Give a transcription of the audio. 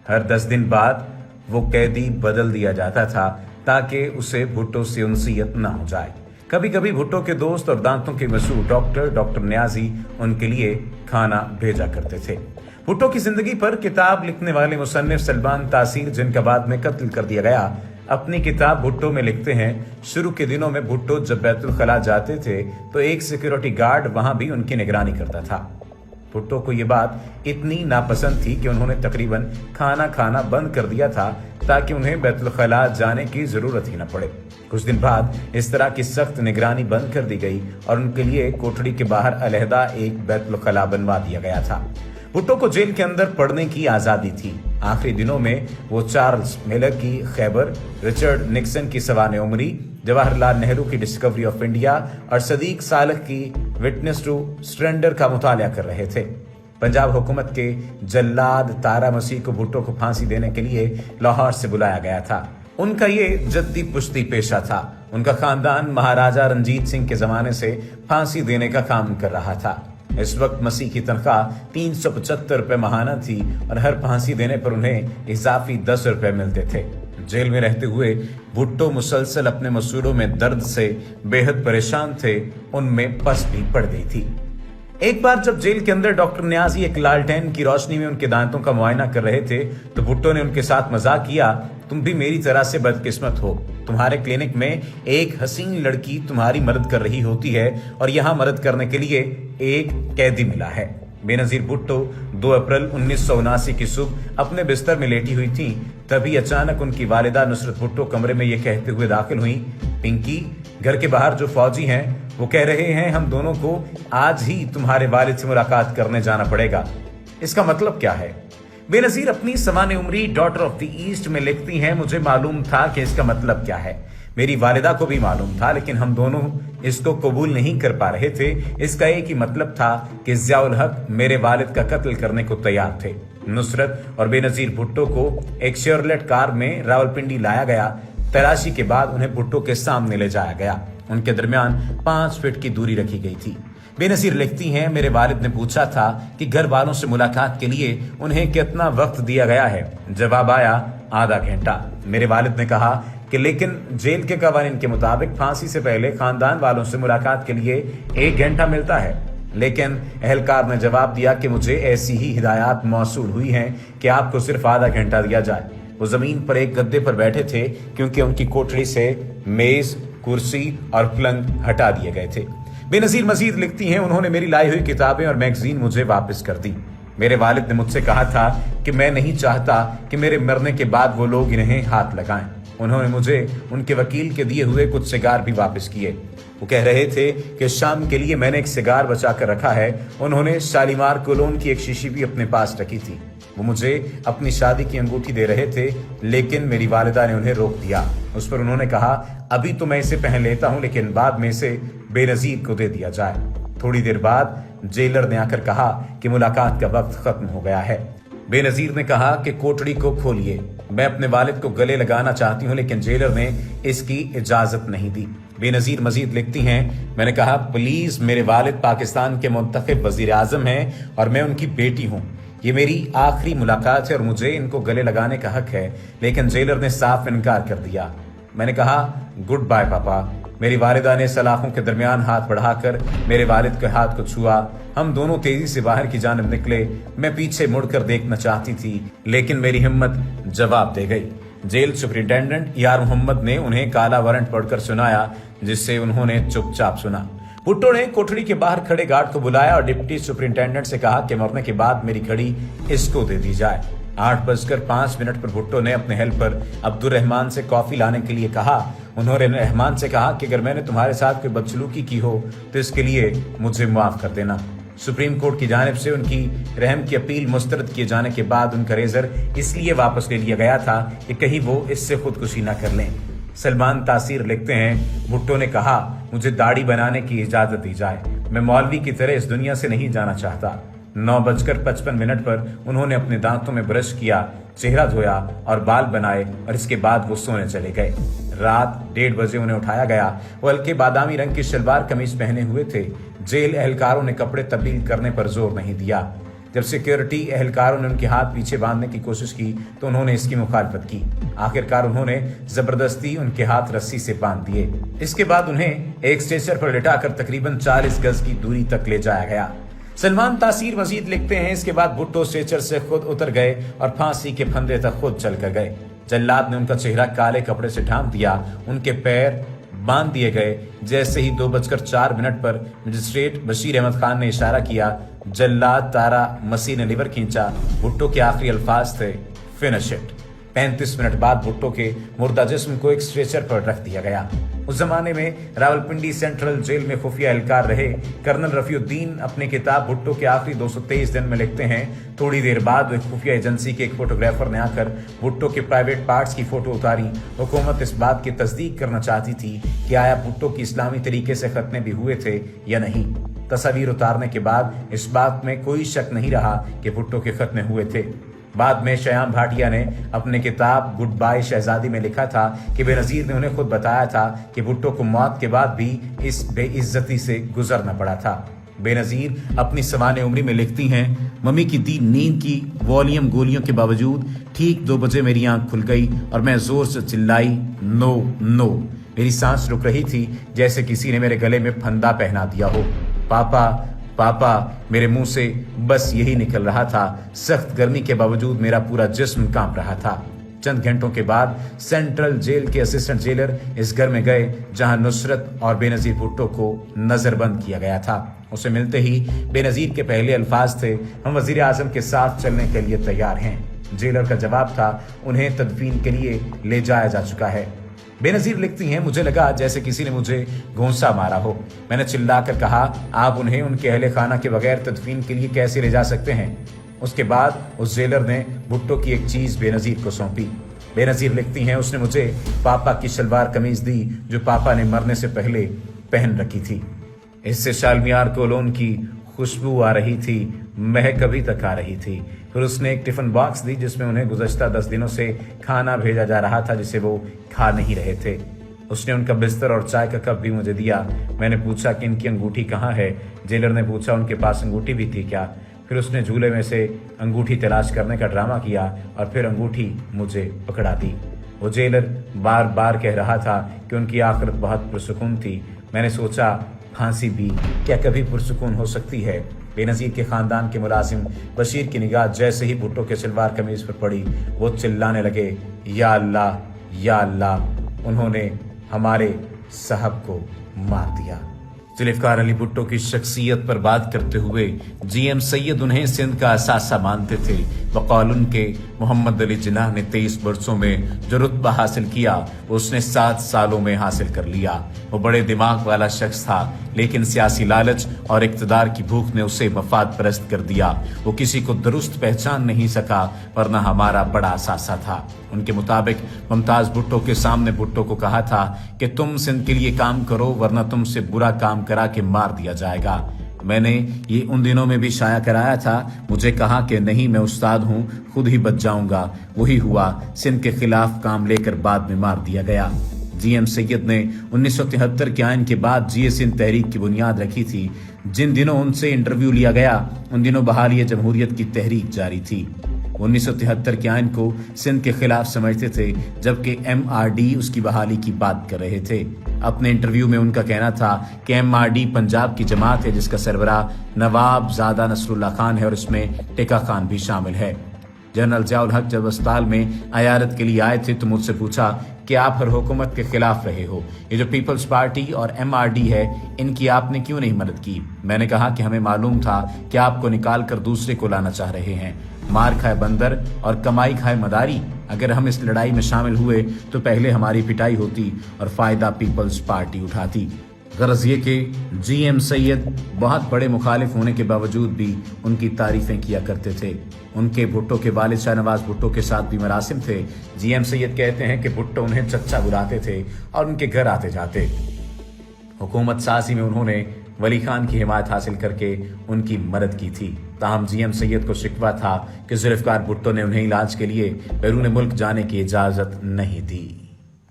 हर 10 दिन बाद वो कैदी बदल दिया जाता था ताकि उसे भुट्टो से उनसीयत न हो जाए। कभी कभी भुट्टो के दोस्त और दांतों के मशहूर डॉक्टर न्याजी उनके लिए खाना भेजा करते थे। भुट्टो की जिंदगी पर किताब लिखने वाले मुसन्निफ सलमान तासीर, जिनका बाद में कत्ल कर दिया गया, अपनी किताब भुट्टो में लिखते हैं, शुरू के दिनों में भुट्टो जब बैतुल खला जाते थे तो एक सिक्योरिटी गार्ड वहां भी उनकी निगरानी करता था। भुट्टो को ये बात इतनी नापसंद थी कि उन्होंने तकरीबन खाना खाना बंद कर दिया था ताकि उन्हें बैतुल खला जाने की जरूरत ही न पड़े। कुछ दिन बाद इस तरह की सख्त निगरानी बंद कर दी गई और उनके लिए कोठड़ी के बाहर अलहदा एक बैतुल खला बनवा दिया गया था। भुट्टो को जेल के अंदर पढ़ने की आजादी थी। आखिरी दिनों में वो चार्ल्स मिलर की खैबर, रिचर्ड निक्सन की सवाने उमरी, जवाहरलाल नेहरू की डिस्कवरी ऑफ इंडिया और सदीक सालक की विटनेस टू सरेंडर का मुतालिया कर रहे थे। पंजाब हुकूमत के जल्लाद तारा मसीह को भुट्टो को फांसी देने के लिए लाहौर से बुलाया गया था। उनका ये जद्दी पुश्ती पेशा था। उनका खानदान महाराजा रंजीत सिंह के जमाने से फांसी देने का काम कर रहा था। इस वक्त मसीह की तनख्वाह 375 रुपए माहाना थी और हर फांसी देने पर उन्हें इजाफी 10 रुपए मिलते थे। जेल में रहते हुए भुट्टो मुसलसल अपने मसूलों में दर्द से बेहद परेशान थे। उनमें पस भी पड़ गई थी। एक बार जब जेल के अंदर डॉक्टर न्याजी एक लालटेन की रोशनी में उनके दांतों का मुआयना कर रहे थे तो भुट्टो ने उनके साथ मजाक किया, तुम भी मेरी तरह से बदकिस्मत हो। तुम्हारे क्लिनिक में एक हसीन लड़की तुम्हारी मदद कर रही होती है और यहाँ मदद करने के लिए एक कैदी मिला है। बेनजीर भुट्टो 2 अप्रैल 1979 की सुबह अपने बिस्तर में लेटी हुई थी। तभी अचानक उनकी वालिदा नुसरत भुट्टो कमरे में ये कहते हुए दाखिल हुई, पिंकी, घर के बाहर जो फौजी हैं वो कह रहे हैं हम दोनों को आज ही तुम्हारे वालिद से मुलाकात करने जाना पड़ेगा। इसका मतलब क्या है? बेनजीर अपनी सवाने उमरी डॉटर ऑफ द ईस्ट में लिखती हैं, मुझे मालूम था कि इसका मतलब क्या है। मेरी वालिदा को भी मालूम था, लेकिन हम दोनों इसको कबूल नहीं कर पा रहे थे। इसका एक ही मतलब था कि ज़ियाउल हक मेरे वालिद का कत्ल करने को तैयार थे। नुसरत और बेनजीर भुट्टो को एक शेवरलेट कार में रावलपिंडी लाया गया। तलाशी के बाद उन्हें भुट्टो के सामने ले जाया गया। उनके दरमियान 5 फीट की दूरी रखी गई थी। बेनजीर लिखती हैं, मेरे वालिद ने पूछा था कि घर वालों से मुलाकात के लिए उन्हें कितना वक्त दिया गया है। जवाब आया, आधा घंटा। मेरे वालिद ने कहा कि लेकिन जेल के कवानीन के मुताबिक फांसी से पहले खानदान वालों से मुलाकात के लिए 1 घंटा मिलता है। लेकिन एहलकार ने जवाब दिया कि मुझे ऐसी ही हिदायत मौसूल हुई हैं कि आपको सिर्फ आधा घंटा दिया जाए। वो जमीन पर एक गद्दे पर बैठे थे क्योंकि उनकी कोठरी से मेज, कुर्सी और पलंग हटा दिए गए थे। बेनजीर मजीद लिखती हैं, उन्होंने मेरी लाई हुई किताबें और मैगजीन मुझे वापस कर दी। मेरे वालिद ने मुझसे कहा था कि मैं नहीं चाहता कि मेरे मरने के बाद वो लोग इन्हें हाथ लगाएं। उन्होंने मुझे उनके वकील के दिए हुए कुछ सिगार भी वापस किए। वो कह रहे थे कि शाम के लिए मैंने एक सिगार बचा कर रखा है। उन्होंने शालीमार कोलोन की एक शीशी भी अपने पास रखी थी। वो मुझे अपनी शादी की अंगूठी दे रहे थे, लेकिन मेरी वालिदा ने उन्हें रोक दिया। उस पर उन्होंने कहा, अभी तो मैं इसे पहन लेता हूं, लेकिन बाद में इसे बेनजीर को दे दिया जाए। थोड़ी देर बाद जेलर ने आकर कहा कि मुलाकात का वक्त खत्म हो गया है। बेनजीर ने कहा कि कोठड़ी को खोलिए, मैं अपने वालिद को गले लगाना चाहती हूँ, लेकिन जेलर ने इसकी इजाजत नहीं दी। बेनजीर मजीद लिखती हैं, मैंने कहा प्लीज, मेरे वालिद पाकिस्तान के मुंतखब वजीर आजम हैं और मैं उनकी बेटी हूँ। ये मेरी आखिरी मुलाकात है और मुझे इनको गले लगाने का हक है। लेकिन जेलर ने साफ इनकार कर दिया। मैंने कहा गुड बाय पापा। मेरी वालिदा ने सलाखों के दरमियान हाथ बढ़ाकर मेरे वालिद के हाथ को छुआ। हम दोनों तेजी से बाहर की जानिब निकले। मैं पीछे मुड़कर देखना चाहती थी, लेकिन मेरी हिम्मत जवाब दे गई। जेल सुपरिटेंडेंट यार मोहम्मद ने उन्हें काला वारंट पढ़कर सुनाया, जिससे उन्होंने चुपचाप सुना। भुट्टो ने कोठड़ी के बाहर खड़े गार्ड को बुलाया और डिप्टी सुपरिटेंडेंट से कहा कि मरने के बाद मेरी घड़ी इसको दे दी जाए। 8:05 पर भुट्टो ने अपने हेल्पर अब्दुल रहमान से कॉफी लाने के लिए कहा। उन्होंने रहमान से कहा कि अगर मैंने तुम्हारे साथ कोई बदसलूकी की हो तो इसके लिए मुझे माफ कर देना। सुप्रीम कोर्ट की जानिब से उनकी रहम की अपील मुस्तरद किए जाने के बाद उनका रेजर इसलिए वापस ले लिया गया था कि कहीं वो इससे खुदकुशी न कर लें। सलमान तासीर लिखते हैं, भुट्टो ने कहा मुझे दाढ़ी बनाने की इजाजत दी जाए। मैं मौलवी की तरह इस दुनिया से नहीं जाना चाहता। 9:55 पर उन्होंने अपने दांतों में ब्रश किया, चेहरा धोया और बाल बनाए और इसके बाद वो सोने चले गए। रात 1:30 बजे उन्हें उठाया गया। वो हल्के बादामी रंग की शलवार कमीज पहने हुए थे। जेल एहलकारों ने कपड़े तब्दील करने पर जोर नहीं दिया। जब सिक्योरिटी एहलकारों ने उनके हाथ पीछे बांधने की कोशिश की तो उन्होंने इसकी मुखालफत की। आखिरकार उन्होंने जबरदस्ती उनके हाथ रस्सी से बांध दिए। इसके बाद उन्हें एक स्ट्रेचर पर लिटाकर तकरीबन 40 गज की दूरी तक ले जाया गया। सलमान तासीर मजीद लिखते हैं, इसके बाद भुट्टो स्ट्रेचर से खुद उतर गए और फांसी के फंदे तक खुद चल कर गए। जल्लाद ने उनका चेहरा काले कपड़े से ढांप दिया, उनके पैर बांध दिए गए। जैसे ही 2:04 पर मजिस्ट्रेट बशीर अहमद खान ने इशारा किया, जल्लाद तारा मसीह ने लिवर खींचा। भुट्टो के आखिरी अल्फाज थे, फिनिश इट। 35 मिनट बाद भुट्टो के मुर्दा जिस्म को एक स्ट्रेचर पर रख दिया गया। उस जमाने में रावलपिंडी सेंट्रल जेल में खुफिया एहलकार रहे कर्नल रफीउद्दीन अपनी किताब भुट्टो के आखिरी 223 दिन में लिखते हैं, थोड़ी देर बाद एक खुफिया एजेंसी के एक फोटोग्राफर ने आकर भुट्टो के प्राइवेट पार्ट्स की फोटो उतारी। हुकूमत इस बात की तस्दीक करना चाहती थी कि आया भुट्टो की इस्लामी तरीके से खतने भी हुए थे या नहीं। तस्वीर उतारने के बाद इस बात में कोई शक नहीं रहा कि भुट्टो के खतने हुए थे। बाद में श्याम भाटिया ने अपनी किताब गुड बाय शहजादी में लिखा था कि बेनजीर ने उन्हें खुद बताया था कि भुट्टो को मौत के बाद भी इस बेइज्जती से गुजरना पड़ा था। बेनजीर अपनी सवाने उम्री में लिखती हैं, मम्मी की दी नींद की वॉल्यूम गोलियों के बावजूद ठीक 2 बजे मेरी आंख खुल गई और मैं जोर से चिल्लाई, नो नो। मेरी सांस रुक रही थी जैसे किसी ने मेरे गले में फंदा पहना दिया हो। पापा पापा, मेरे मुंह से बस यही निकल रहा था। सख्त गर्मी के बावजूद मेरा पूरा जिस्म कांप रहा था। चंद घंटों के बाद सेंट्रल जेल के असिस्टेंट जेलर इस घर में गए जहां नुसरत और बेनजीर भुट्टो को नजरबंद किया गया था। उसे मिलते ही बेनजीर के पहले अल्फाज थे, हम वजीर आजम के साथ चलने के लिए तैयार हैं। जेलर का जवाब था, उन्हें तदफीन के लिए ले जाया जा चुका है। बेनजीर लिखती हैं, मुझे लगा जैसे किसी ने मुझे घोंसा मारा हो। मैंने चिल्लाकर कहा, आप उन्हें उनके अहले खाना के बगैर तदफीन के लिए कैसे ले जा सकते हैं। उसके बाद उस जेलर ने भुट्टो की एक चीज बेनजीर को सौंपी। बेनजीर लिखती हैं, उसने मुझे पापा की शलवार कमीज दी जो पापा ने मरने से पहले पहन रखी थी। इससे शालमियार कोलोन की खुशबू आ रही थी, महक अभी तक आ रही थी। फिर उसने एक टिफिन बॉक्स दी जिसमें उन्हें गुज़श्ता 10 दिनों से खाना भेजा जा रहा था जिसे वो खा नहीं रहे थे। उसने उनका बिस्तर और चाय का कप भी मुझे दिया। मैंने पूछा कि इनकी अंगूठी कहाँ है। जेलर ने पूछा, उनके पास अंगूठी भी थी क्या। फिर उसने झूले में से अंगूठी तलाश करने का ड्रामा किया और फिर अंगूठी मुझे पकड़ा दी। वो जेलर बार बार कह रहा था कि उनकी आखिरत बहुत पुरसुकून थी। मैंने सोचा, फांसी भी क्या कभी पुरसुकून हो सकती है। बेनजीर के खानदान के मुलाजिम बशीर की निगाह जैसे ही भुट्टो के सलवार कमीज पर पड़ी, वो चिल्लाने लगे, या अल्लाह या अल्लाह, उन्होंने हमारे साहब को मार दिया। जुल्फ़िकार अली भुट्टो की शख्सियत पर बात करते हुए जीएम सैयद उन्हें सिंध का असासा मानते थे। बकौल उनके मोहम्मद अली जिन्नाह ने 23 वर्षों में जो रुतबा हासिल किया वो उसने 7 सालों में हासिल कर लिया। वो बड़े दिमाग वाला शख्स था, लेकिन सियासी लालच और इक़्तिदार की भूख ने उसे मफाद परस्त कर दिया। वो किसी को दुरुस्त पहचान नहीं सका, वरना हमारा बड़ा असासा था। उनके मुताबिक मुमताज भुट्टो के सामने भुट्टो को कहा था कि तुम सिंध के लिए काम करो वरना तुमसे बुरा काम करा के मार दिया जाएगा। मैंने ये उन दिनों में भी शाया कराया था। मुझे कहा कि नहीं, मैं उस्ताद हूँ, खुद ही बच जाऊंगा। वही हुआ, सिंध के खिलाफ काम लेकर बाद में मार दिया गया। जीएम सैयद ने 1973 के आइन के बाद जीए सिंध तहरीक की बुनियाद रखी थी। जिन दिनों उनसे इंटरव्यू लिया गया उन दिनों बहाली जमहूरियत की तहरीक जारी थी। 1973 के आइन को सिंध के खिलाफ समझते थे, जबकि MRD उसकी बहाली की बात कर रहे थे। अपने इंटरव्यू में उनका कहना था कि MRD पंजाब की जमात है जिसका सरबराह नवाब ज़ादा नसरुल्लाह खान है और इसमें टेका खान भी शामिल है। जनरल ज़ियाउल हक जब अस्पताल में अयारत के लिए आए थे तो मुझसे पूछा कि आप हर हुकूमत के खिलाफ रहे हो, ये जो पीपल्स पार्टी और MRD है इनकी आपने क्यों नहीं मदद की। मैंने कहा कि हमें मालूम था कि आपको निकाल कर दूसरे को लाना चाह रहे हैं। मार खाए बंदर और कमाई खाए मदारी। अगर हम इस लड़ाई में शामिल हुए तो पहले हमारी पिटाई होती और फायदा पीपल्स पार्टी उठाती। गरज ये कि जीएम सैयद बहुत बड़े मुखालिफ होने के बावजूद भी उनकी तारीफें किया करते थे। उनके भुट्टो के वालिद शाहनवाज भुट्टो के साथ भी मरासिम थे। जीएम सैयद कहते हैं कि भुट्टो उन्हें चच्चा बुलाते थे और उनके घर आते जाते। हुकूमत साजी में उन्होंने वली खान की हिमायत हासिल करके उनकी मदद की थी। ताहम जीएम सैयद को शिकवा था कि जुल्फ़िकार भुट्टो ने उन्हें इलाज के लिए बैरून मुल्क जाने की इजाज़त नहीं दी।